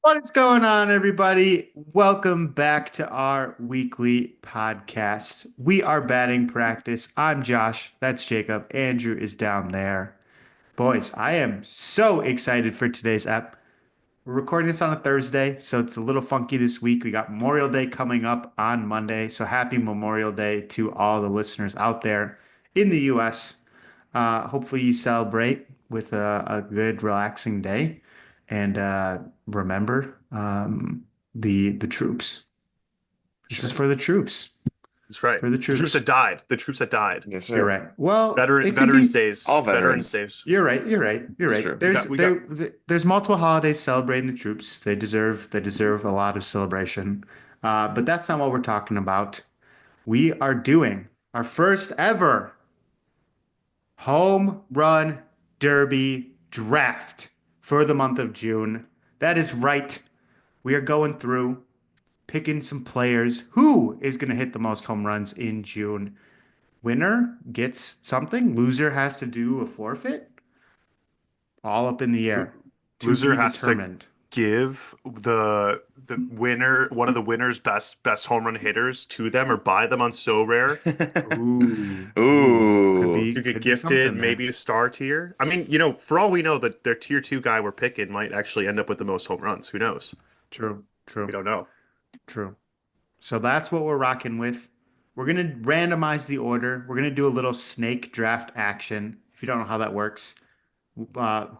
What is going on, everybody? Welcome back to our weekly podcast. We are batting practice. I'm Josh. That's Jacob. Andrew is down there. Boys, I am so excited for today's app. We're recording this on a Thursday, so it's a little funky this week. We got Memorial Day coming up on Monday, so happy Memorial Day to all the listeners out there in the US. Hopefully, you celebrate with a good, relaxing day, and remember the troops. This is Sure. for the troops. That's right. For the The troops troops. that died. The troops that died. Yes, You're sir. right. Well, it could Veterans be. Days. All Veterans veterans. Days. You're right. You're right. You're It's right. true. There's multiple holidays celebrating the troops. They deserve a lot of celebration. But that's not what we're talking about. We are doing our first ever home run derby draft for the month of June. That is right. We are going through picking some players. Who is going to hit the most home runs in June? Winner gets something. Loser has to do a forfeit. All up in the Lo- air. To Loser be has to determined. give the winner, one of the winner's best home run hitters to them or buy them on So Rare Ooh, ooh, could Ooh. be to get could be gifted, something there. maybe a star tier. I mean, for all we know, that their tier two guy we're picking might actually end up with the most home runs. Who knows? True, We true, don't know. true. So that's what we're rocking with. We're gonna randomize the order. We're gonna do a little snake draft action. If you don't know how that works,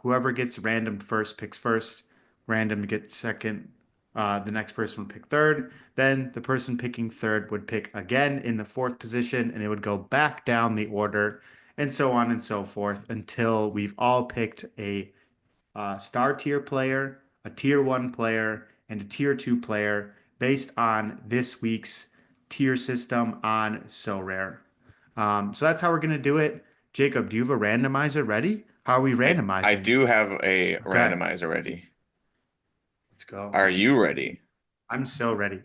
whoever gets random first picks first. Random gets second. The next person would pick third. Then the person picking third would pick again in the fourth position, and it would go back down the order, and so on and so forth until we've all picked a star tier player, a tier one player, and a tier two player based on this week's tier system on So Rare. So that's how we're gonna do it. Jacob, do you have a randomizer ready? How are we I randomizing? do have a Okay, randomizer ready. let's go. Are you ready? I'm so ready.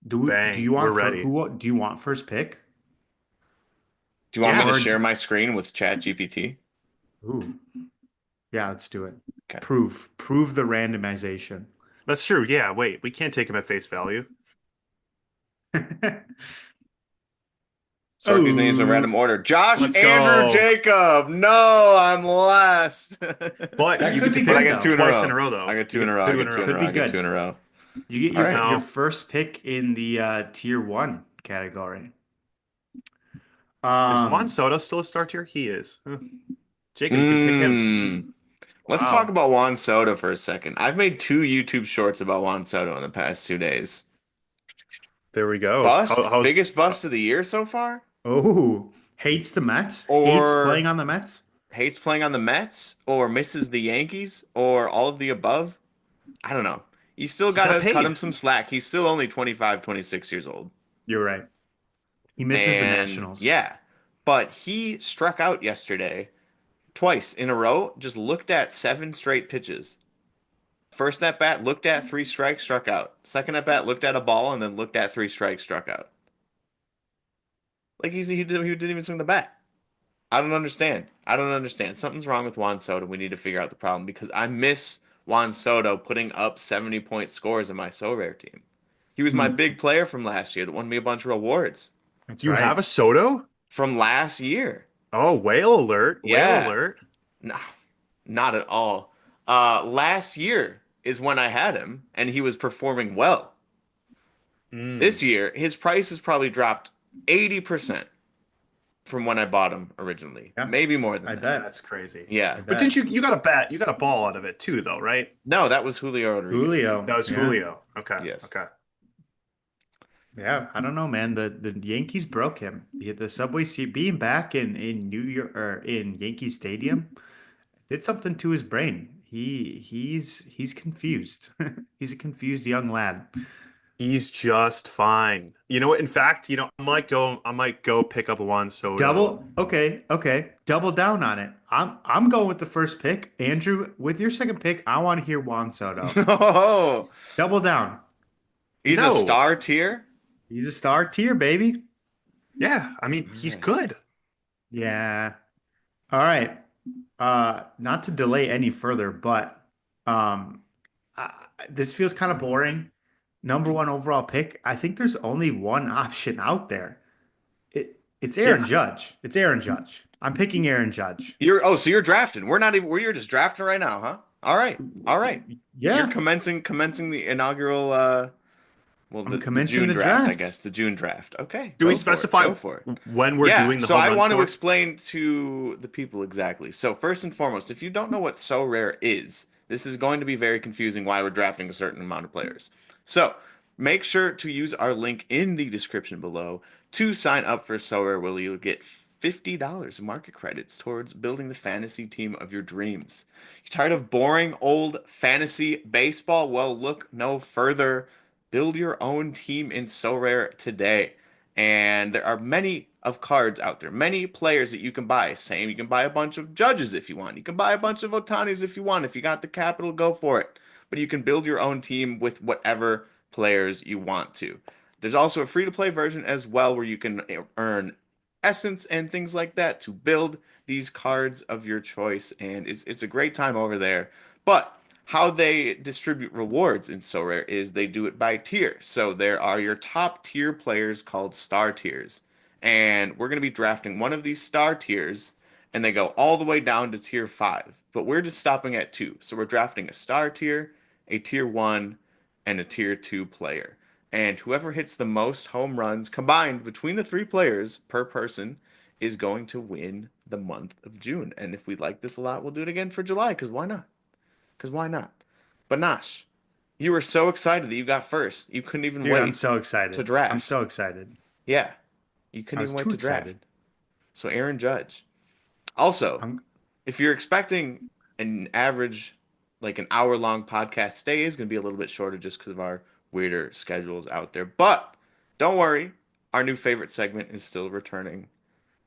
Do Bang, you we're want ready. do you want first pick? Do you want me Yeah, to Or share my screen with Chat GPT? ooh, yeah, let's do it. Okay. Prove the randomization. that's true. Yeah, wait, we can't take him at face value. Sort these names in Oh, random order. Josh, Let's Andrew, go. Jacob. No, I'm last. But that you could get to be But I good pick get though. two in a twice in a row. row, I though. get You two in a get row. I two in get a two row. in a Could row. be I get two good. in a row. You get All right. your No. first pick in the tier one category. Is Juan Um, Soto still a star tier? He is. Huh. Jacob, you can pick him. Mmm. Let's talk wow. about Juan Soto for a second. I've made two YouTube shorts about Juan Soto in the past 2 days. There we go. Bust? How's Biggest bust of the year so far? Oh, hates the Mets. Hates playing Or on the Mets. hates playing on the Mets? Or misses the Yankees? Or all of the above? I don't know. You still he got gotta cut paid? him some slack. He's still only 25, 26 years old. You're right. He misses the And Nationals. yeah, but he struck out yesterday twice in a row, just looked at seven straight pitches. First at bat, looked at three strikes, struck out. Second at bat, looked at a ball, and then looked at three strikes, struck out. Like he didn't even swing the bat. I don't understand. I don't understand. Something's wrong with Juan Soto. We need to figure out the problem because I miss Juan Soto putting up 70-point scores in my So Rare team. He was my Hmm, big player from last year that won me a bunch of awards that's You have right. a Soto? from last year. Oh, whale alert. Whale Yeah, alert. no, not at all. Last year is when I had him, and he was performing well. Mm. This year, his price has probably dropped 80% from when I bought him originally. Yeah, Maybe more than I that. bet. That's crazy. Yeah. I But didn't bet. you got a bat, you got a ball out of it too, though, right? No, that was Julio Rodriguez. That Julio. was Yeah. Julio. Okay. Yes. Okay. Yeah, I don't know, man. The Yankees broke him. The subway seat being back in New York or in Yankee Stadium did something to his brain. He's confused. He's a confused young lad. He's just fine. You know what? In fact, I might go pick up Juan Soto. Okay. Double down on it. I'm going with the first pick. Andrew, with your second pick, I want to hear Juan Soto. Oh, Double down. he's a No. star tier. He's a star tier, baby. Yeah, I mean, All he's right. good. Yeah. All right. Not to delay any further, but um uh, this feels kind of boring. Number one overall pick. I think there's only one option out there. It's Aaron Yeah. Judge. It's Aaron Judge. I'm picking Aaron Judge. So you're drafting. We're not even we're You're just drafting right now, huh? All right. All right. You're Yeah, commencing the inaugural well, I'm the commencing June the draft, I draft. guess. The June draft. Okay, Do we go for it. specify Go for it. when we're Yeah, doing the so home I runs want to for? explain to the people exactly. So first and foremost, if you don't know what So Rare is, this is going to be very confusing why we're drafting a certain amount of players. So make sure to use our link in the description below to sign up for So Rare, where you'll get $50 in market credits towards building the fantasy team of your dreams. You tired of boring old fantasy baseball? Well, look no further. Build your own team in So Rare today. And there are many of cards out there, many players that you can buy. Same, you can buy a bunch of Judges if you want. You can buy a bunch of Otanis if you want. If you got the capital, go for it. But you can build your own team with whatever players you want to. There's also a free-to-play version as well where you can earn essence and things like that to build these cards of your choice. And it's a great time over there. But how they distribute rewards in Sorare is they do it by tier. So there are your top tier players called star tiers. And we're going to be drafting one of these star tiers, and they go all the way down to tier 5. But we're just stopping at 2. So we're drafting a star tier, a tier 1, and a tier 2 player. And whoever hits the most home runs combined between the three players per person is going to win the month of June. And if we like this a lot, we'll do it again for July, because why not? Because why not? But Nash, you were so excited that you got first. You couldn't even Dude, I'm wait so to excited. I'm draft. so excited. Yeah, you I couldn't was even wait too to draft. excited. So Aaron Judge. Also, I'm if you're expecting an average, like an hour-long podcast today is going to be a little bit shorter just because of our weirder schedules out there. But don't worry, our new favorite segment is still returning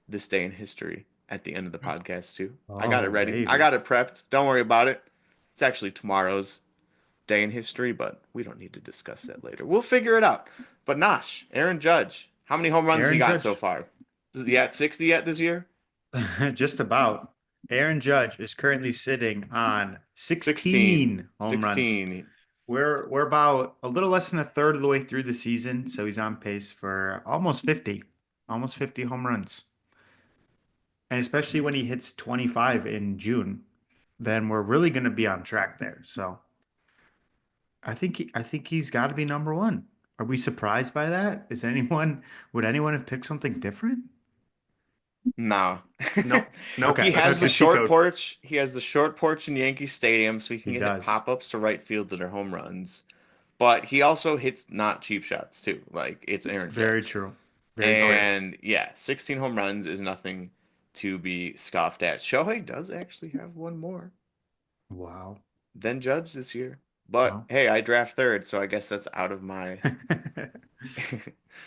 this day in history at the end of the podcast too. I got it Oh, ready. I baby. got it prepped. Don't worry about it. It's actually tomorrow's day in history, but we don't need to discuss that later. We'll figure it out. But Nosh, Aaron Judge, how many home runs he Aaron got so Judge. far? Is he at 60 yet this year? Just about. Aaron Judge is currently sitting on 16. 16 home runs. 16. We're about a little less than a third of the way through the season, so he's on pace for almost 50 home runs. And especially when he hits 25 in June, then we're really going to be on track there. So I think he's got to be number one. Are we surprised by that? Would anyone have picked something different? No. Nope. Nope. He Okay, That's has just the the cheat short code. porch. He has the short porch in Yankee Stadium, so he he can hit does. pop-ups to right field that are home runs. But he also hits not cheap shots too. Like it's Aaron Very Judge. true. Very Oh true. yeah. And yeah, 16 home runs is nothing to be scoffed at. Shohei does actually have one more Wow. than Judge this year. But Well, hey, I draft third, so I guess that's out of my out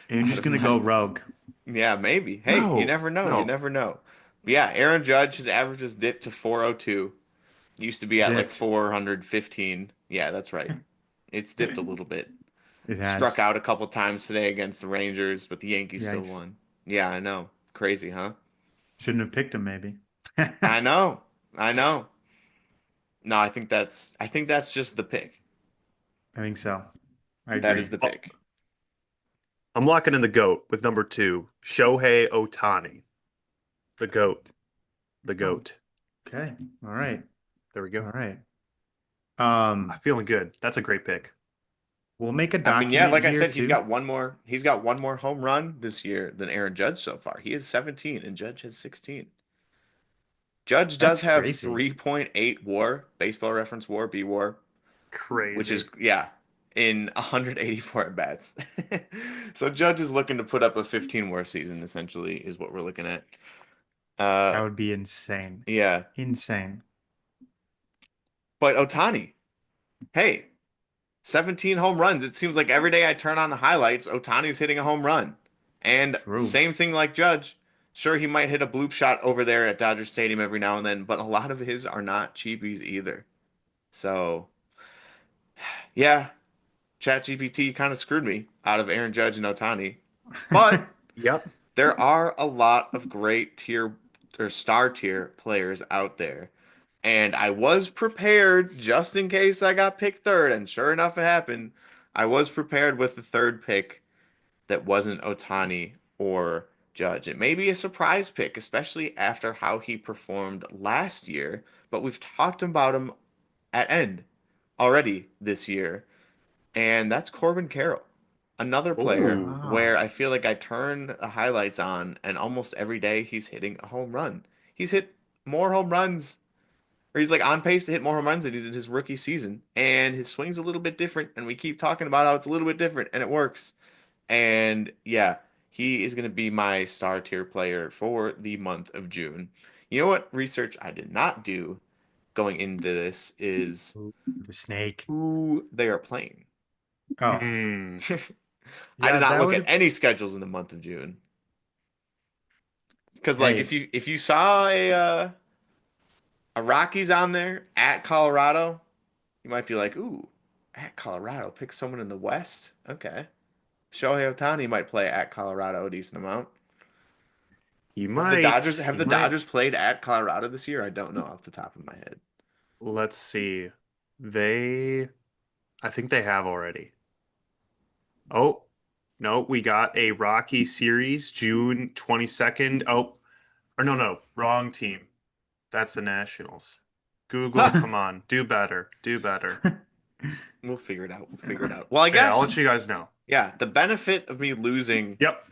Andrew's of gonna go my rogue. yeah, maybe. Hey, you No. never know. You No. never know. But yeah, Aaron Judge, his average has dipped to 402. Used to be at like Dipped. 415. Yeah, that's right. It's dipped a little bit. It Struck has. out a couple times today against the Rangers, but the Yankees still Yikes. won. Yeah, I know. Crazy, huh? Shouldn't have picked him, maybe. I I know. I know. No, I think that's just the pick. think so. I That is agree. the Oh, pick. I'm locking in the GOAT with number 2, Shohei Ohtani. The GOAT. The Oh, GOAT. okay. All right. There we All go. right. I'm feeling good. That's a great pick. We'll make a I mean, yeah, document like I here said, too. he's got one more home run this year than Aaron Judge so far. He is 17 and Judge has 16. Judge does That's have crazy. 3.8 WAR, baseball reference WAR, B WAR, which Crazy. is yeah, in 184 at bats. So Judge is looking to put up a 15 WAR season essentially is what we're looking at. That Uh would be insane. yeah, Insane. but Otani, hey, 17 home runs. It seems like every day I turn on the highlights, Otani's hitting a home run. And True. same thing like Judge. Sure, he might hit a bloop shot over there at Dodger Stadium every now and then, but a lot of his are not cheapies either. So, yeah, ChatGPT kind of screwed me out of Aaron Judge and Otani. But Yep. there are a lot of great tier or star tier players out there. And I was prepared just in case I got picked third, and sure enough, it happened. I was prepared with the third pick that wasn't Otani or Judge. It may be a surprise pick, especially after how he performed last year, but we've talked about him at end already this year, and that's Corbin Carroll. Another player Oh, where Oh. I feel like I turn the highlights on, and almost every day he's hitting a home run. He's hit more home runs, or he's like on pace to hit more home runs than he did his rookie season. And his swing's a little bit different, and we keep talking about how it's a little bit different, and it works. And yeah, he is going to be my star tier player for the month of June. You know what research I did not do going into this is Ooh, the snake. who they are playing. Oh, hmm. I did yeah, not that look would at have. any schedules in the month of June because like Hey, if you saw a Rockies on there at Colorado, you might be like, ooh, at Colorado, pick someone in the West. Okay. Shohei Ohtani might play at Colorado a decent amount. He Have the Dodgers might. have He the might. Dodgers played at Colorado this year? I don't know off the top of my head. Let's see. They, I think they have already. Oh, no, we got a Rocky series, June 22nd. Oh, or no, wrong team. That's the Nationals. Google, come on, do better, do better. We'll figure it out. We'll figure it out. Well, I Yeah, I'll guess let you guys know. yeah, the benefit of me losing. Yep,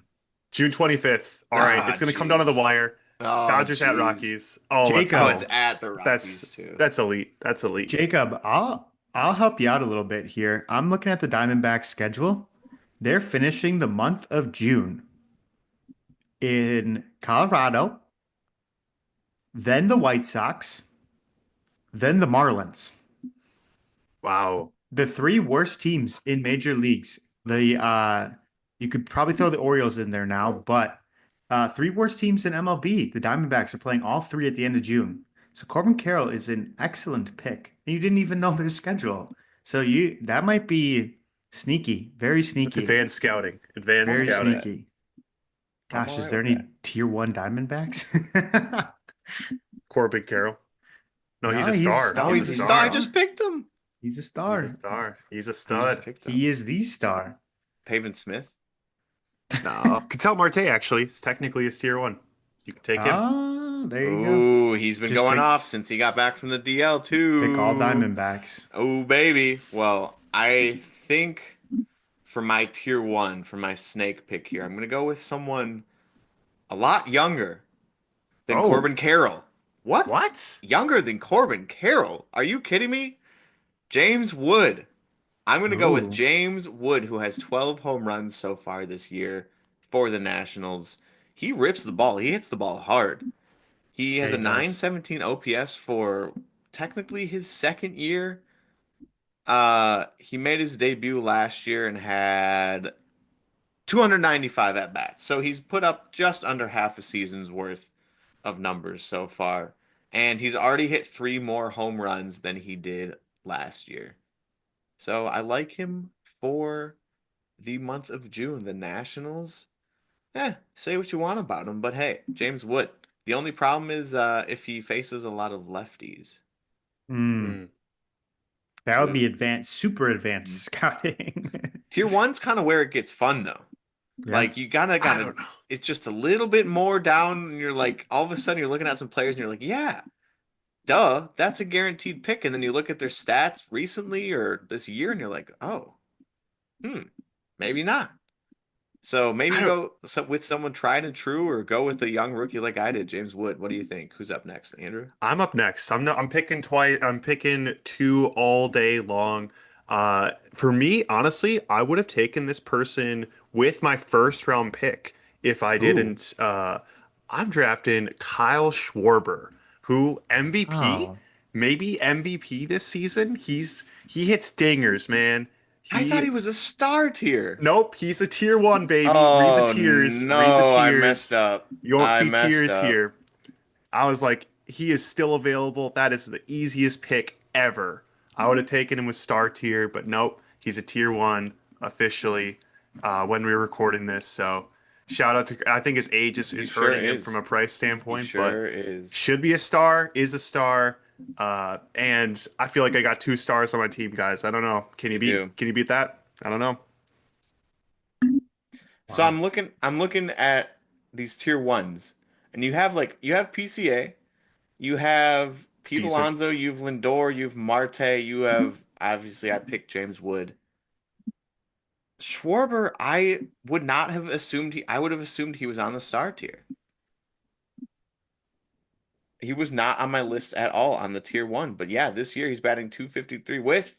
June 25th. All right, Ah, it's gonna come down to the jeez. wire. Oh, Dodgers at jeez. Rockies. Oh, let's Oh, Jacob, it's go. at the That's Rockies too. that's elite. That's elite. Jacob, I'll help you out a little bit here. I'm looking at the Diamondbacks schedule. They're finishing the month of June in Colorado, then the White Sox, then the Marlins. Wow. The three worst teams in major leagues. You could probably throw the Orioles in there now, but three worst teams in MLB. The Diamondbacks are playing all three at the end of June. So Corbin Carroll is an excellent pick, and you didn't even know their schedule. So you that might be sneaky, very That's sneaky, advanced scouting. Advanced I'm very all right with scouting. that. sneaky. I'm Gosh, all is right there with any that. tier one Diamondbacks? Corbin Carroll. No, he's No, a star. No, He's a he's a he's a star. I star. just star. picked him. He's a He's a star. star. He's a I just stud. picked him. He is the star. Pavin Smith. No. Cattell Marte actually is technically his tier one. You can take him. Ah, there you go. Ooh, he's been Just going off since he got back from the DL pick all too. Diamondbacks. Oh, baby. Well, I think for my tier one, for my snake pick here, I'm going to go with someone a lot younger than Oh, Corbin Carroll. What? what? Younger than Corbin Carroll? Are you kidding me? James Wood. I'm going to go with Ooh, James Wood, who has 12 home runs so far this year for the Nationals. He rips the ball, he hits the ball hard. He yeah, has a he does. 917 OPS for technically his second year. He made his debut last year and had 295 at bats. So he's put up just under half a season's worth of numbers so far. And he's already hit three more home runs than he did last year. So I like him for the month of June. The Nationals, say what you want about him, but hey, James Wood. The only problem is if he faces a lot of lefties. Mm, Hmm. that would So be advanced, super mhm. advanced scouting. Tier one's kind of where it gets fun though. Yeah. Like you gotta I gotta don't know. it's just a little bit more down, and you're like all of a sudden you're looking at some players and you're like, yeah, duh, that's a guaranteed pick. And then you look at their stats recently or this year and you're like, oh, hmm, maybe not. So I maybe don't. go with someone tried and true or go with a young rookie like I did, James Wood. What do you think? Who's up next, Andrew? I'm up next. I'm not, I'm picking twice. I'm picking two all day long. For me, honestly, I would have taken this person with my first round pick if I Ooh. didn't. I'm drafting Kyle Schwarber, who MVP, Oh, maybe MVP this season. He hits dingers, man. I thought He he was a star tier. Nope, he's a tier one, baby. Read the Oh tiers. Read the no, I messed tiers. up. You won't I see messed tiers up. here. I was like, he is still available. That is the easiest pick ever. I would have taken him with star tier, but nope, he's a tier one officially when we were recording this. So shout out to, I think his age He is sure hurting him from is. a price He standpoint, but sure is. should be a star, is a star. And I feel like I got 2 stars on my team, guys. I don't know. Can you You beat? do. Can you beat that? I don't know. So Wow. I'm looking at these tier ones, and you have PCA, you have It's Pete decent. Alonso, you have Lindor, you have Marte, you have obviously I picked James Wood. Schwarber, I would not have assumed I would have assumed he was on the star tier. He was not on my list at all on the tier one. But yeah, this year he's batting 253 with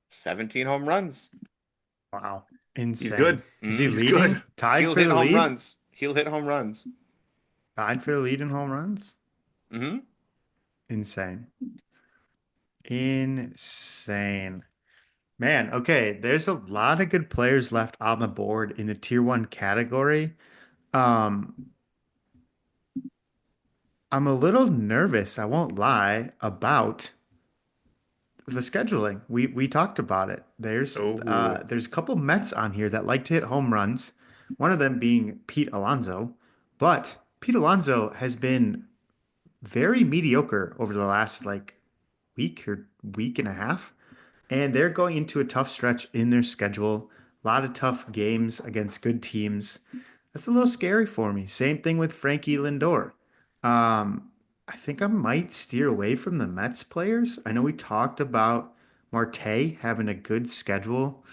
17 home runs. Wow. He's good. Insane. Is he Mm. He's good. leading? Tied He'll for hit the home lead? runs. He'll hit home runs. Tied for the lead in home runs? Hmm. Insane. Insane. Man, okay, there's a lot of good players left on the board in the tier one category. Um, I'm a little nervous, I won't lie, about the scheduling. We talked about it. Oh, There's a couple Mets on here that like to hit home runs. One of them being Pete Alonso, but Pete Alonso has been very mediocre over the last like week or week and a half. And they're going into a tough stretch in their schedule. A lot of tough games against good teams. That's a little scary for me. Same thing with Frankie Lindor. I think I might steer away from the Mets players. I know we talked about Marte having a good schedule.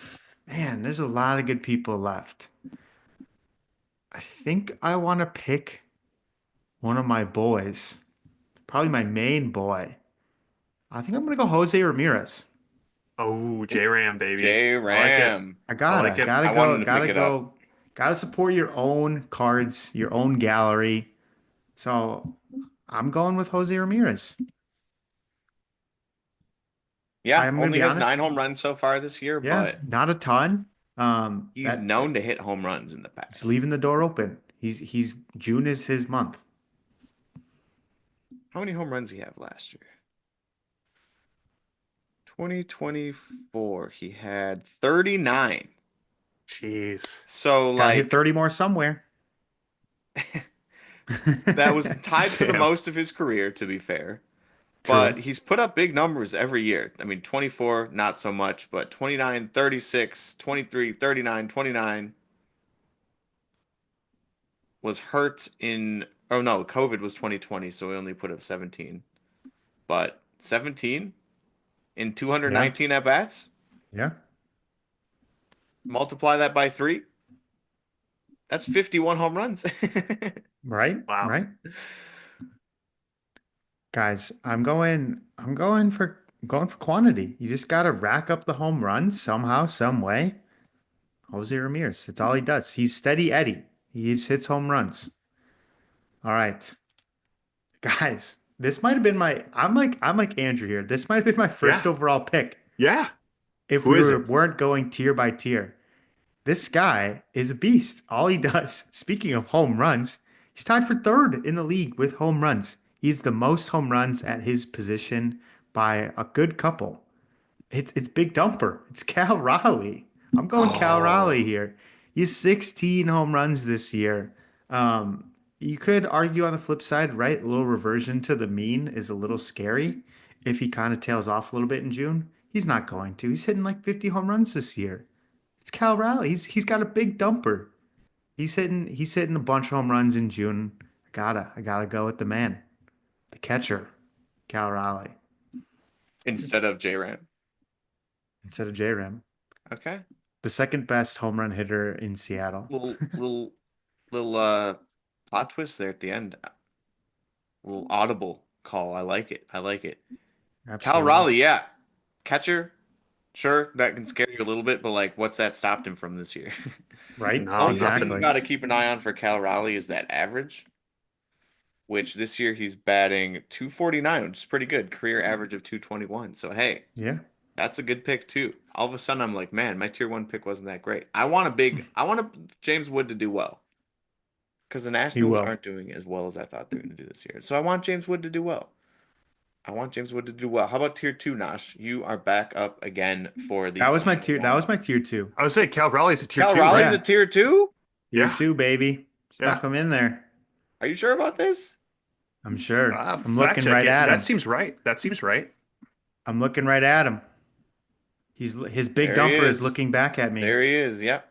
Man, there's a lot of good people left. I think I want to pick one of my boys, probably my main boy. I think I'm going to go Jose Ramirez. oh, J-Ram, baby. J I like it. Ram. I I like gotta, it. gotta I want go, him to gotta pick it up. go, gotta support your own cards, your own gallery. So I'm going with Jose Ramirez. Yeah, I'm gonna only be has honest. 9 home runs so far this year, Yeah, but not a ton. he's That known to hit home runs in the he's past. leaving the door open. He's June is his month. How many home runs did he have last year? 2024, he had 39. Jeez. So He's got to hit like 30 more somewhere. that was tied for the Damn. most of his career, to be fair. But True. he's put up big numbers every year. I mean, 24, not so much, but 29, 36, 23, 39, 29 was hurt in, oh no, COVID was 2020, so we only put up 17. But 17 in Yeah. 219 at bats, Yeah. multiply that by three, that's 51 home runs. Right. Wow. Right. Guys, I'm going for quantity. You just got to rack up the home runs somehow, some way. Jose Ramirez. That's all he does. He's steady Eddie. He just hits home runs. All right. Guys, this might have been I'm like Andrew here. This might have been my first Yeah. overall pick Yeah. if Who we is it? weren't going tier by tier. This guy is a beast. All he does, speaking of home runs, he's tied for third in the league with home runs. He's the most home runs at his position by a good couple. It's Big Dumper. It's Cal Raleigh. I'm going Cal Raleigh Oh. here. He has 16 home runs this year. Um, you could argue on the flip side, right? A little reversion to the mean is a little scary if he kind of tails off a little bit in June. He's not going to. He's hitting like 50 home runs this year. It's Cal Raleigh. He's got a big dumper. He's hitting a bunch of home runs in June. I gotta go with the man, the catcher, Cal Raleigh Instead of J-Ram. instead of J-Ram, Okay. the second best home run hitter in Seattle. Little plot twist there at the end. Little audible call. I like it. I like it. Cal Absolutely. Raleigh, yeah. Catcher, sure, that can scare you a little bit, but like what's that stopped him from this year? Right? No, Only thing you nothing. Exactly. got to keep an eye on for Cal Raleigh is that average, which this year he's batting 249, which is pretty good. Career average of 221. So hey, Yeah. that's a good pick too. All of a sudden I'm like, man, my tier one pick wasn't that great. I want James Wood to do well because the He Nationals will. aren't doing as well as I thought they were going to do this year. So I want James Wood to do well. I want James Wood to do well. How about tier two, Nash? You are back up again for the That was my final tier. That one. was my tier two. I would say Cal Raleigh's a tier Cal two, Raleigh's right? a Yeah. tier two? Tier Yeah. two, baby. Yeah. Snuck him in there. Are you sure about this? I'm sure. I'm Fact looking check right it. at That him. seems right. That seems right. I'm looking right at him. His big There he dumper is is. looking back at me. There he is. Yep.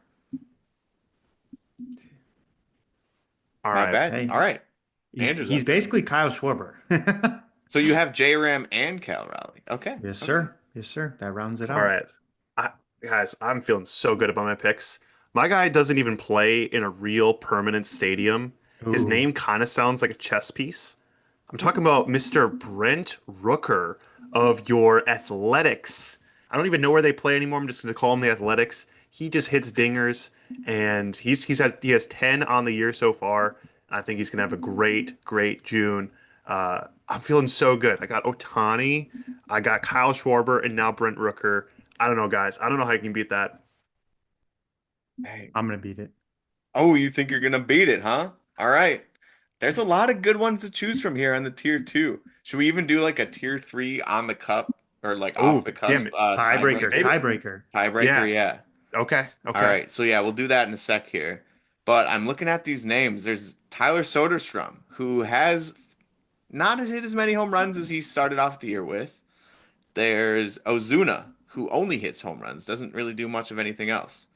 All Not right. bad. Hey, All right. Andrew's he's up there. basically Kyle Schwarber. So you have J Ram and Cal Raleigh. Okay. Yes, Okay. sir. Yes, sir. That rounds it All out. right. I, guys, I'm feeling so good about my picks. My guy doesn't even play in a real permanent stadium. His Ooh. name kind of sounds like a chess piece. I'm talking about Mr. Brent Rooker of your Athletics. I don't even know where they play anymore. I'm just going to call him the Athletics. He just hits dingers, and he has 10 on the year so far. I think he's going to have a great June. I'm feeling so good. I got Otani, I got Kyle Schwarber, and now Brent Rooker. I don't know, guys. I don't know how you can beat that. Hey. I'm gonna beat it. Oh, you think you're gonna beat it, huh? All right. There's a lot of good ones to choose from here on the tier two. Should we even do like a tier three on the cup or like off Oh, the damn cusp it. Tiebreaker. tiebreaker? Maybe. Tiebreaker. Tiebreaker, Yeah. yeah. Okay. All Okay. right. So yeah, we'll do that in a sec here. But I'm looking at these names. There's Tyler Soderstrom, who has not hit as many home runs as he started off the year with. There's Ozuna, who only hits home runs, doesn't really do much of anything else.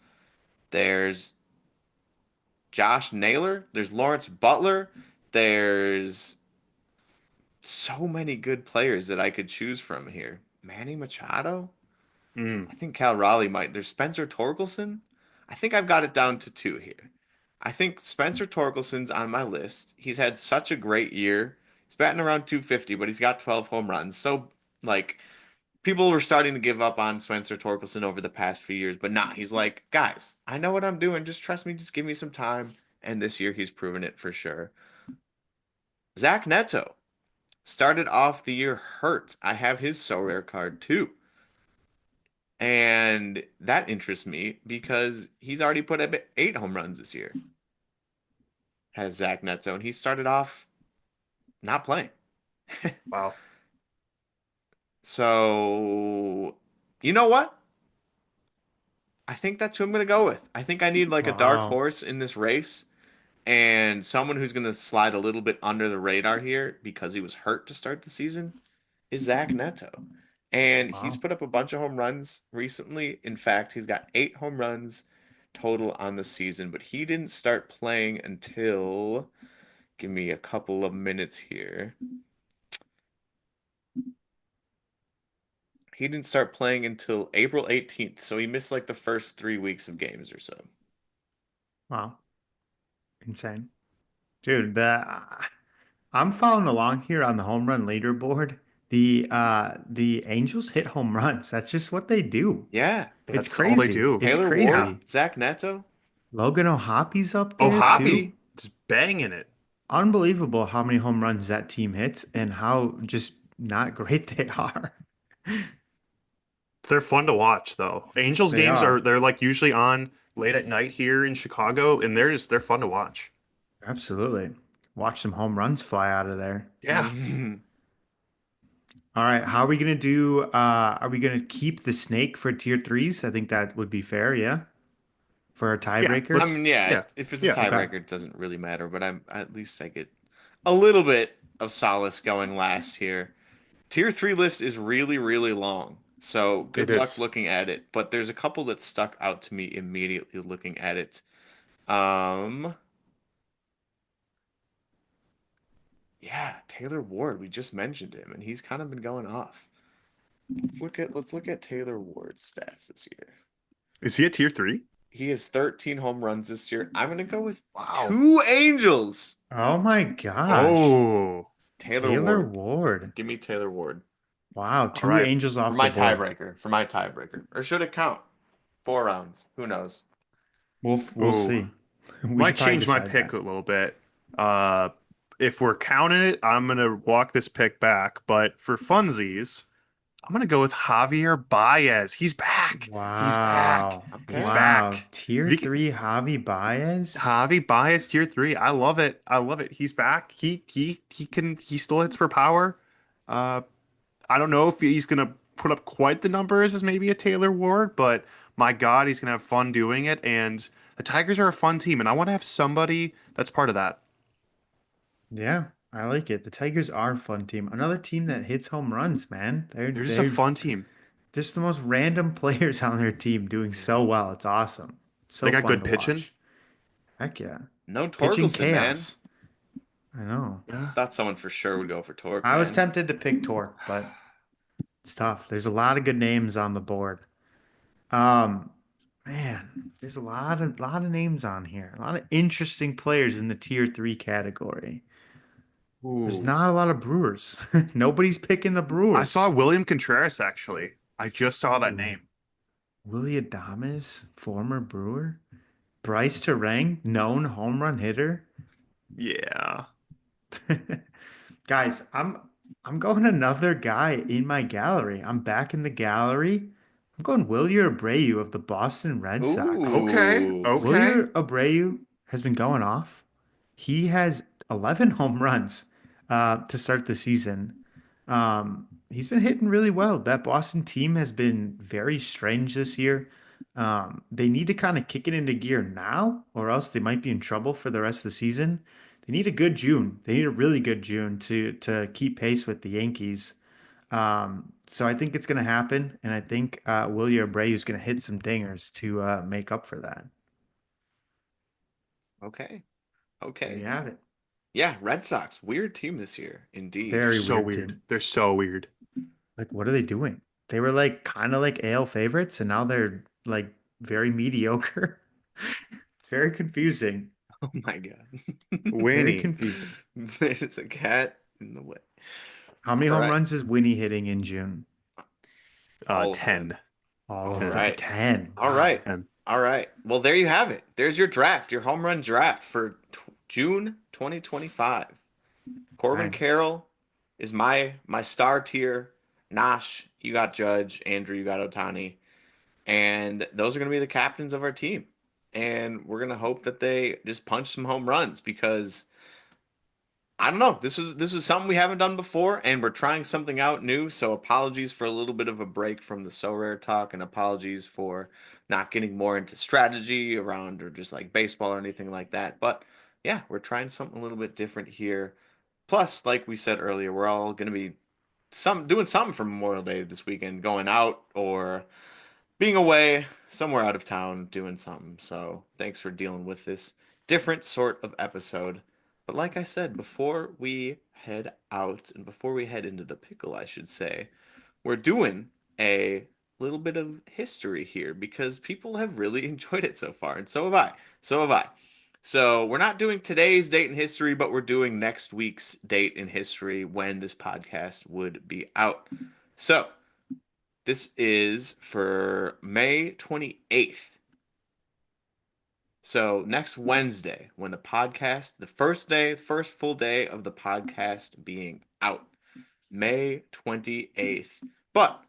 There's Josh Naylor. There's Lawrence Butler. There's so many good players that I could choose from here. Manny Machado. Mm. I think Cal Raleigh might. There's Spencer Torkelson. I think I've got it down to two here. I think Spencer Torkelson's on my list. He's had such a great year. He's batting around 250, but he's got 12 home runs. So, like, people were starting to give up on Spencer Torkelson over the past few years, but nah, he's like, guys, I know what I'm doing. Just trust me. Just give me some time. And this year, he's proven it for sure. Zach Neto started off the year hurt. I have his Sorare card too. And that interests me because he's already put up 8 home runs this year, has Zach Neto, and he started off not playing. Wow. So, you know what? I think that's who I'm going to go with. I think I need like a dark Wow. horse in this race and someone who's going to slide a little bit under the radar here because he was hurt to start the season is Zach Neto. And he's Wow. put up a bunch of home runs recently. In fact, he's got 8 home runs total on the season, but he didn't start playing until, give me a couple of minutes here. He didn't start playing until April 18th, so he missed like the first 3 weeks of games or so. Wow. Insane. Dude, I'm following along here on the home run leaderboard. The Angels hit home runs. That's just what they do. Yeah. It's That's all they crazy. do. It's Taylor Yeah. Ward, crazy. Zach Neto. Logan O'Hoppy's up Oh, there Hoppy's too. Hoppy. just banging it. Unbelievable how many home runs that team hits and how just not great they are. They're fun to watch though. Angels They games are. they're like usually on late at night here in Chicago, and they're fun to watch. Absolutely. Watch some home runs fly out of there. Yeah. All right, how are we gonna do? Are we gonna keep the snake for tier threes? I think that would be fair, yeah, for our Yeah. I tiebreaker. Let's mean, yeah, yeah. if it's a Yeah. Okay. tiebreaker, it doesn't really matter, but I'm at least I get a little bit of solace going last here. Tier three list is really, really long. So It good luck is. looking at it. But there's a couple that stuck out to me immediately looking at it. Um, yeah, Taylor Ward. We just mentioned him, and he's kind of been going off. Let's look at Taylor Ward's stats this year. Is he a tier three? He has 13 home runs this year. I'm gonna go with Wow. two Angels. Oh my gosh. Oh. Taylor Taylor Ward. Ward. Give me Taylor Ward Wow, All two right. angels for off the my board. tiebreaker. For my tiebreaker, or should it count? 4 rounds. Who knows? We'll Oh. see. We should Might probably change my decide pick that. a little bit. Uh, if we're counting it, I'm gonna walk this pick back. But for funsies, I'm gonna go with Javier Baez. He's back. He's back. Wow. He's Okay. Wow. back. Tier Vic- three Javi Baez. Javi Baez tier three. I love it. I love it. He's back. He still hits for power. Uh, I don't know if he's gonna put up quite the numbers as maybe a Taylor Ward, but my God, he's gonna have fun doing it. And the Tigers are a fun team, and I want to have somebody that's part of that. Yeah, I like it. The Tigers are a fun team. Another team that hits home runs, man. They're They're just a they're fun team. just the most random players on their team doing so Mhm. well. It's awesome. They So got fun good to pitching. watch. Heck yeah. No Pitching Torkelson, man. chaos. I know. Yeah. Thought someone for sure would go for Torque, I was man. tempted to pick Torque, but it's tough. There's a lot of good names on the board. Um, man, there's a lot of names on here. A lot of interesting players in the tier three category. There's Ooh. not a lot of Brewers. Nobody's picking the I saw Brewers. William Contreras actually. I just saw that Ooh, name. Willie Adames, former Brewer. Bryce Terang, known home run hitter. Yeah. Guys, I'm going another guy in my gallery. I'm back in the gallery. I'm going Wilyer Abreu of the Boston Red Sox. Okay. Ooh. Okay. Wilyer Abreu has been going off. He has 11 home runs to start the season. He's been hitting really well. That Boston team has been very strange this year. They need to kind of kick it into gear now, or else they might be in trouble for the rest of the season. They need a good June. They need a really good June to keep pace with the Yankees. So I think it's going to happen, and I think Wilyer Abreu is going to hit some dingers to make up for that. Okay. There you Okay. have it. Yeah, Red Sox. Weird team this year, indeed. They're Very so weird weird. team. They're so weird. Like, what are they doing? They were like kind of like AL favorites, and now they're like very mediocre. It's very confusing. Oh my God. Very Winnie. confusing. There's a cat in the way. How many All home right. runs is Winnie hitting in June? All of them. 10. All All of 10. them. right. 10. All Wow. right. 10. All right. Well, there you have it. There's your draft, your home run draft for June 2025. Corbin Dang. Carroll is my star tier. Nash, you got Judge. Andrew, you got Otani. And those are going to be the captains of our team. And we're going to hope that they just punch some home runs because I don't know. This is something we haven't done before, and we're trying something out new. So apologies for a little bit of a break from the Sorare talk, and apologies for not getting more into strategy around or just like baseball or anything like that. But yeah, we're trying something a little bit different here. Plus, like we said earlier, we're all going to be doing something for Memorial Day this weekend, going out or being away somewhere out of town doing something. So thanks for dealing with this different sort of episode. But like I said, before we head out and before we head into the pickle, I should say, we're doing a little bit of history here because people have really enjoyed it so far, and so have I. So have I. So we're not doing today's date in history, but we're doing next week's date in history when this podcast would be out. So this is for May 28th. So next Wednesday, when the first day, first full day of the podcast being out, May 28th. But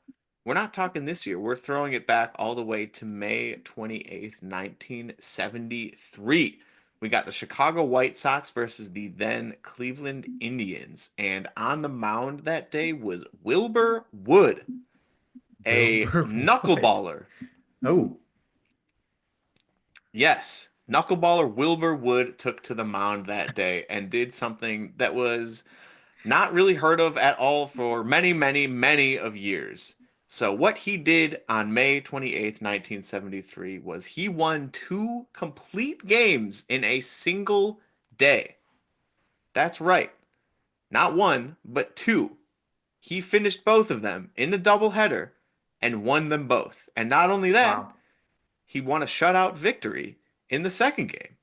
we're not talking this year. We're throwing it back all the way to May 28th, 1973. We got the Chicago White Sox versus the then Cleveland Indians. And on the mound that day was Wilbur Wood, a Wilbur Wood. knuckleballer. Oh, Yes, knuckleballer Wilbur Wood took to the mound that day and did something that was not really heard of at all for many, many, many of years. So what he did on May 28th, 1973 was he won two complete games in a single day. That's right. Not one, but two. He finished both of them in a doubleheader and won them both. And not only that, wow. he won a shutout victory in the second game.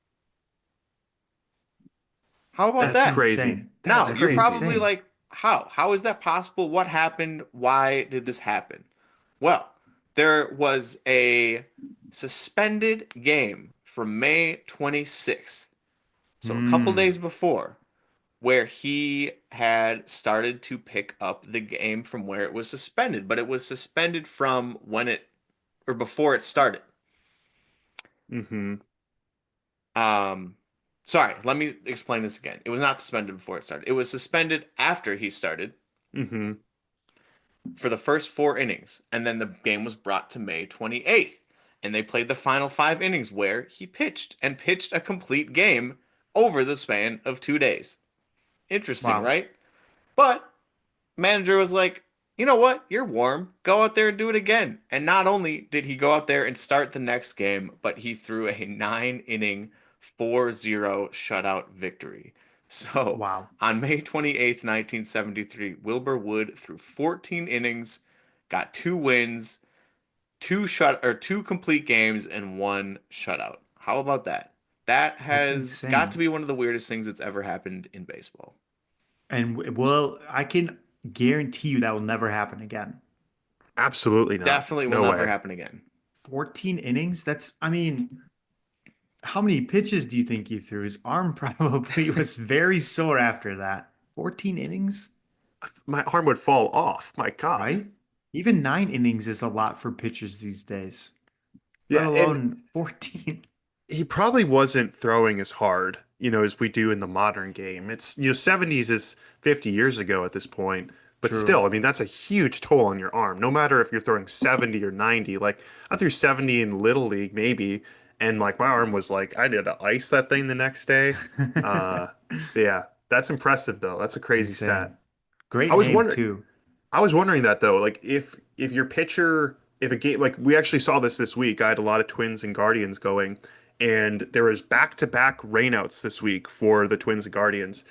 How about That's That's that? crazy. insane. That's Now, That's you're crazy. probably insane. like, how? How is that possible? What happened? Why did this happen? Well, there was a suspended game from May 26th, so a couple Hmm. days before, where he had started to pick up the game from where it was suspended, but it was suspended from when it or before it started. Mm-hmm. Um, sorry, let me explain this again. It was not suspended before it started. It was suspended after he started Mm-hmm. for the first four innings, and then the game was brought to May 28th, and they played the final five innings where he pitched and pitched a complete game over the span of 2 days. Interesting, Wow. right? But manager was like, you know what? You're warm. Go out there and do it again. And not only did he go out there and start the next game, but he threw a 9 inning 4-0 shutout victory. So Wow. on May 28th, 1973, Wilbur Wood threw 14 innings, got 2 wins, two complete games, and 1 shutout. How about that? That That's has got to insane. be one of the weirdest things that's ever happened in baseball. And well, I can guarantee you that will never happen again. Absolutely not. Definitely will No never way. happen again. 14 innings? I mean, how many pitches do you think he threw? His arm probably was very sore after that. 14 innings, My arm would fall off. My God. right? Even 9 innings is a lot for pitchers these days, let Yeah, and alone 14. he probably wasn't throwing as hard, as we do in the modern game. It's, 70s is 50 years ago at this point, but True. still, I mean, that's a huge toll on your arm. No matter if you're throwing 70 or 90, like I threw 70 in Little League maybe, and like my arm was like I had to ice that thing the next day. Uh, yeah, that's impressive though. That's a crazy Insane. stat. Great I was name wondering too. I was wondering that though, like if your pitcher, if a game, like we actually saw this week. I had a lot of Twins and Guardians going, and there was back-to-back rainouts this week for the Twins and Guardians.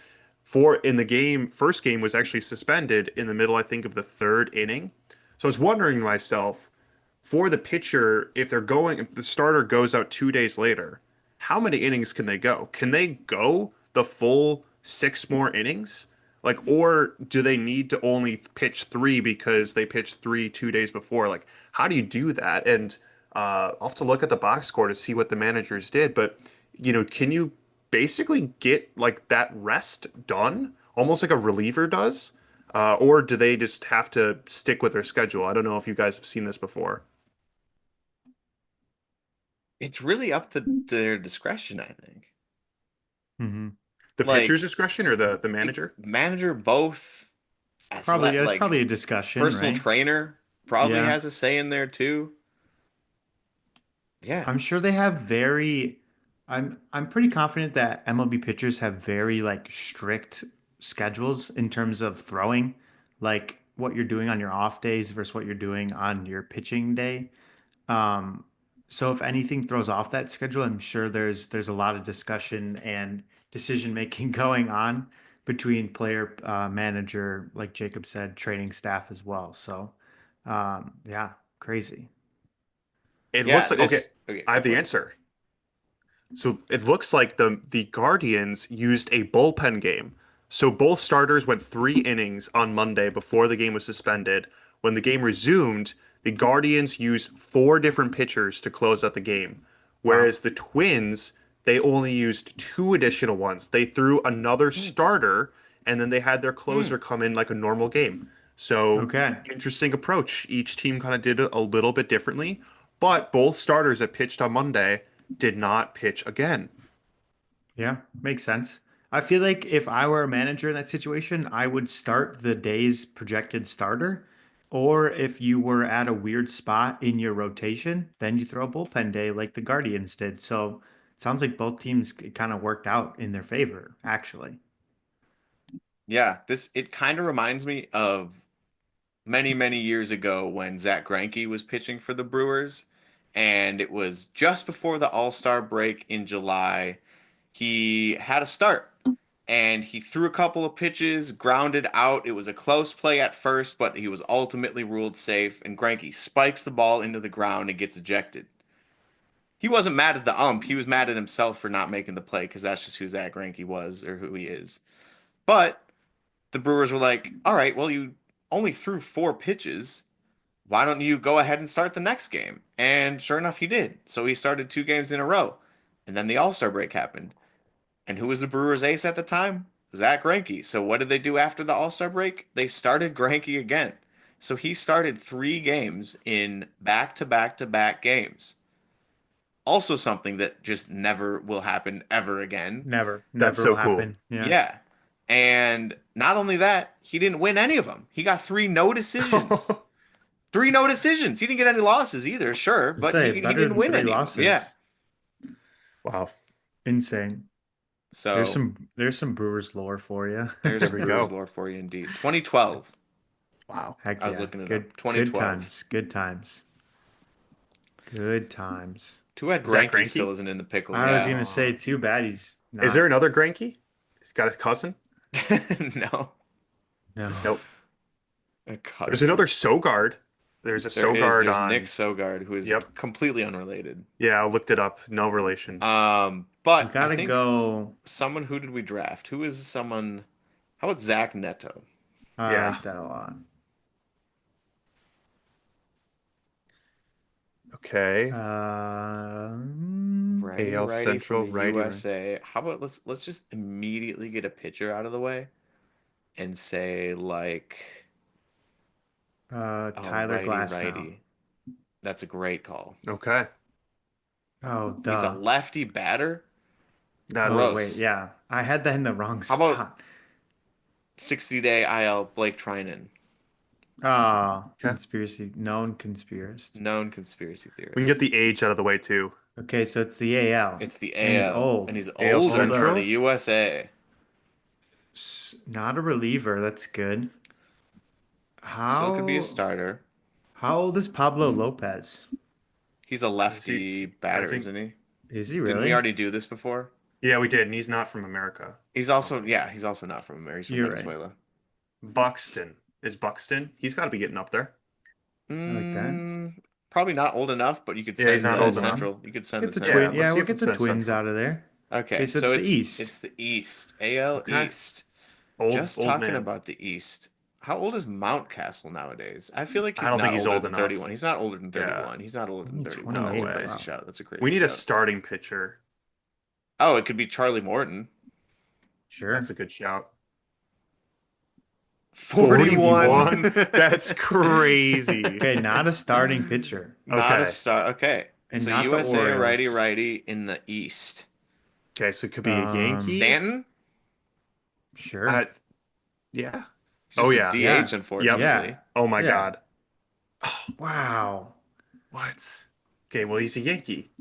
For in the game, first game was actually suspended in the middle, I think, of the third inning. So I was wondering to myself, for the pitcher, if the starter goes out 2 days later, how many innings can they go? Can they go the full six more innings? Like, or do they need to only pitch three because they pitched three 2 days before? Like, how do you do that? And I'll have to look at the box score to see what the managers did. But, can you basically get like that rest done, almost like a reliever does? Or do they just have to stick with their schedule? I don't know if you guys have seen this before. It's really up to their discretion, I think. Hmm. The pitcher's Like discretion or the manager? manager, both Probably, athlete, that's like probably a discussion, personal right? trainer probably Yeah. has a say in there too. Yeah. I'm sure they have I'm pretty confident that MLB pitchers have very like strict schedules in terms of throwing, like what you're doing on your off days versus what you're doing on your pitching day. Um, so if anything throws off that schedule, I'm sure there's a lot of discussion and decision making going on between player, manager, like Jacob said, training staff as well. So yeah, crazy. It looks Yeah, like okay, this okay, I go have the for it. answer. So it looks like the Guardians used a bullpen game. So both starters went 3 innings on Monday before the game was suspended. When the game resumed, the Guardians used four different pitchers to close out the game, Wow. whereas the Twins they only used two additional ones. They threw another Mm, starter, and then they had their mm. closer come in like a normal game. So Okay. interesting approach. Each team kind of did it a little bit differently, but both starters that pitched on Monday did not pitch again. Yeah, makes sense. I feel like if I were a manager in that situation, I would start the day's projected starter. Or if you were at a weird spot in your rotation, then you throw a bullpen day like the Guardians did. So it sounds like both teams kind of worked out in their favor, actually. Yeah, this it kind of reminds me of many years ago when Zach Greinke was pitching for the Brewers, and it was just before the All-Star break in July. He had a start and he threw a couple of pitches, grounded out. It was a close play at first, but he was ultimately ruled safe, and Greinke spikes the ball into the ground and gets ejected. He wasn't mad at the ump. He was mad at himself for not making the play because that's just who Zach Greinke was or who he is. But the Brewers were like, all right, well, you only threw 4 pitches. Why don't you go ahead and start the next game? And sure enough, he did. So he started 2 games in a row. And then the All-Star break happened. And who was the Brewers' ace at the time? Zach Greinke. So what did they do after the All-Star break? They started Greinke again. So he started 3 games in back-to-back-to-back games. Also something that just never will happen ever again. Never, That's never so will cool. happen. Yeah. Yeah. And not only that, he didn't win any of them. He got 3 no decisions. 3 no decisions. He didn't get any losses either, sure, Let's but say he better didn't than win three any of them. Yeah. losses. Wow. Insane. So there's some Brewers lore for you. there's There some we Brewers go. lore for you indeed. 2012. Wow. Heck I was yeah. looking it up. Good 2012. times. Good times. Good times. Too bad Is that Granky still Granky? isn't in the pickle. I was Yeah. gonna say Oh. too bad he's Is there not. another Granky? He's got a cousin? No. No. Nope. A There's cousin. another Sogard. There's a There is. Sogard There's Nick on. Sogard, who is Yep. completely unrelated. Yeah, I looked it up. No relation. We But I gotta think go. someone, who did we draft? Who is someone? How about Zach Neto? I Yeah. like that a lot. Okay. AL Righty from Central, the righty, right. USA. How about let's just immediately get a pitcher out of the way and say like, oh, Tyler righty, Glass now. righty. That's a great call. Okay. Oh, He's a duh. lefty batter. Oh, That's wait, Gross. yeah. I had that in the wrong How about spot. 60-day IL Blake Trinan? Ah, okay. conspiracy, known conspiracist. Known conspiracy We can get theorist. the age out of the way too. Okay, so it's the AL, It's the and he's AL, old. and he's AL older for the Central? USA. Not a reliever. That's good. Still could be a How starter. how old is Pablo Lopez? He's a Is he, lefty I batter, think, isn't he? Is he Didn't we really? already do this before? yeah, we did, and he's not from America. He's I don't also, think. yeah, he's also not from America. He's from You're right. Venezuela. Buxton. Is Buxton? He's got to be getting up there. I like that. Probably not old enough, but you could Yeah, he's send not the Old old enough. enough. Central. You could send Get the the Yeah, twin. Central. let's Yeah, see we'll if get it's the the twins Central. out of there. Okay, Okay, so so it's the it's East. it's the East. AL Okay. East. Old Just old talking man. about the East. How old is Mountcastle nowadays? I feel like I he's don't think not he's older old than enough. 31. He's not older than Yeah. 31. He's not older than Only 31. No, No that's a 28. crazy way. Wow. shot. That's a We crazy need a shot. starting pitcher. Oh, it could be Charlie Morton. That's Sure. a good shout. 41. 41? That's crazy. Okay, not a starting pitcher, Not a Okay. star. Okay. and So not the USA righty Orioles. righty in the East. Okay, so it could be a Um, Yankee. Stanton? sure. Uh, yeah. He's Oh just a yeah. Yeah. DH, Yep. Yeah. unfortunately. Oh my Yeah. God. Oh, Wow. what? Okay, well he's a Yankee.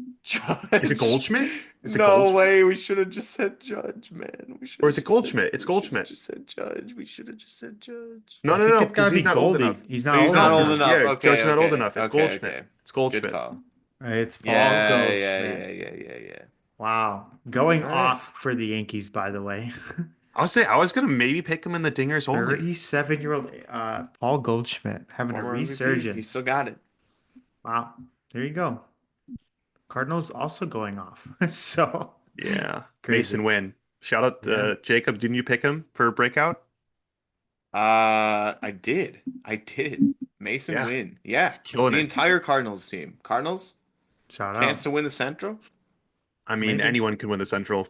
Is it Judge. Goldschmidt? Is it No Goldschmidt? way. We should have just said Judge, man. We should Or have is it just said Goldschmidt? It's we should have Goldschmidt. just said Judge. We should have just said Judge. No, I no, think no, it's because gotta be he's not old Goldie. enough. He's not He's old not No, old enough. because enough. yeah, Judge's Okay, not old okay. enough. It's Okay, Goldschmidt. okay. It's Good Goldschmidt. call. It's Paul Yeah, yeah, Goldschmidt. yeah, yeah, yeah, yeah. Wow. Going All right. off for the Yankees, by the way. I was gonna maybe pick him in the dingers only. 37-year-old Paul Goldschmidt having a Former MVP. He still resurgence. got it. Wow. There you go. Cardinals also going off. So Yeah. Mason crazy. Wynn. Shout out Yeah. Jacob. Didn't you pick him for breakout? I did. I did. Mason Yeah. Wynn. Yeah. He's killing The it. entire Cardinals team. Cardinals, Shout chance out. to win the Central? I mean, Maybe. anyone can win the Central.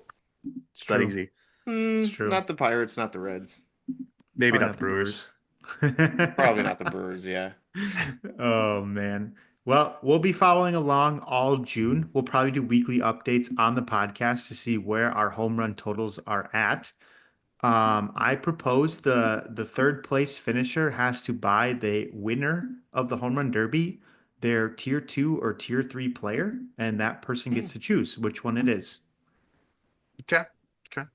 It's It's that true. easy. It's true. Not the Pirates, not the Reds. Maybe Probably not not the the Brewers. Brewers. Probably not the Brewers, yeah. Oh man. Well, we'll be following along all June. We'll probably do weekly updates on the podcast to see where our home run totals are at. I propose the third place finisher has to buy the winner of the home run derby their tier two or tier three player, and that person Hmm. gets to choose which one it is. Okay. Okay.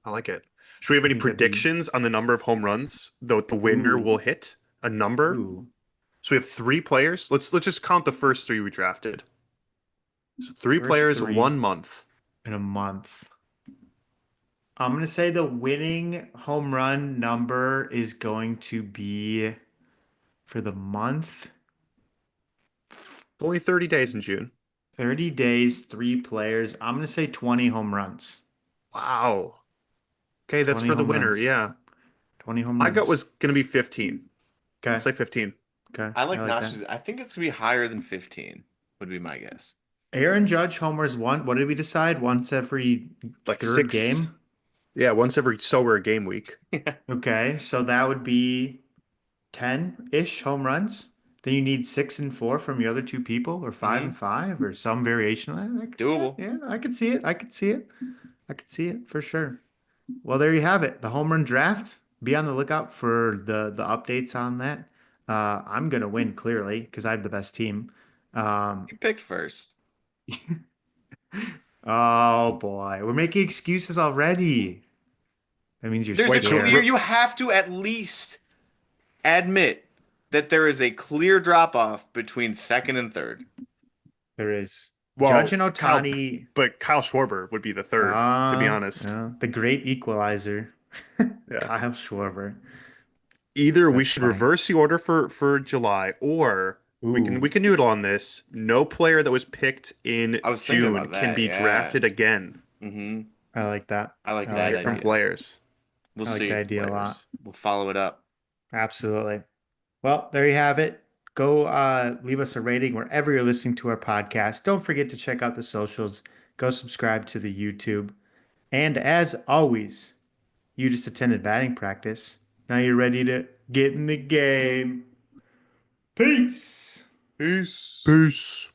I like it. Should we have I any think that'd be predictions on the number of home runs the winner will ooh, hit? A number? ooh. So we have three players. Let's just count the first three we drafted. So three First players, three 1 month. in a month. I'm gonna say the winning home run number is going to be for the month It's only 30 days in June. 30 days, three players. I'm gonna say 20 home runs. Wow. Okay, that's 20 for the home winner. runs. Yeah. 20 home My gut runs. was gonna be 15. Let's Okay. say 15. Okay. I I like like that. Nash's. I think it's gonna be higher than 15, would be my guess. Aaron Judge homers one. What did we decide? Once every Like third six. game. Yeah, once every so we're a game week. Okay. So that would be 10-ish home runs. Then you need 6 and 4 from your other two people, or 5 and 5, or some variation of that. Yeah, Doable. yeah, I could see it. I could see it. I could see it for sure. Well, there you have it. The home run draft. Be on the lookout for the updates on that. I'm gonna win clearly because I have the best team. Um, You picked first. Oh boy, we're making excuses already. That means you're There's a Wait, so scared. clear, you have to at least admit that there is a clear drop off between second and third. There is Judge well, and Otani. Kyle Schwarber would be the third, to be honest. Yeah, the great equalizer, Yeah. Kyle Schwarber. Either we That's should funny. reverse the order for July, or we Ooh, can noodle on this. No player that was picked in I was thinking June about can that. be Yeah. drafted again hmm I like that. I like I that like different that. idea. players. We'll I like the see. idea a lot. Players. We'll follow it up. Absolutely. Well, there you have it. Go leave us a rating wherever you're listening to our podcast. Don't forget to check out the socials. Go subscribe to the YouTube. And as always, you just attended batting practice. Now you're ready to get in the game. Peace. Peace. Peace.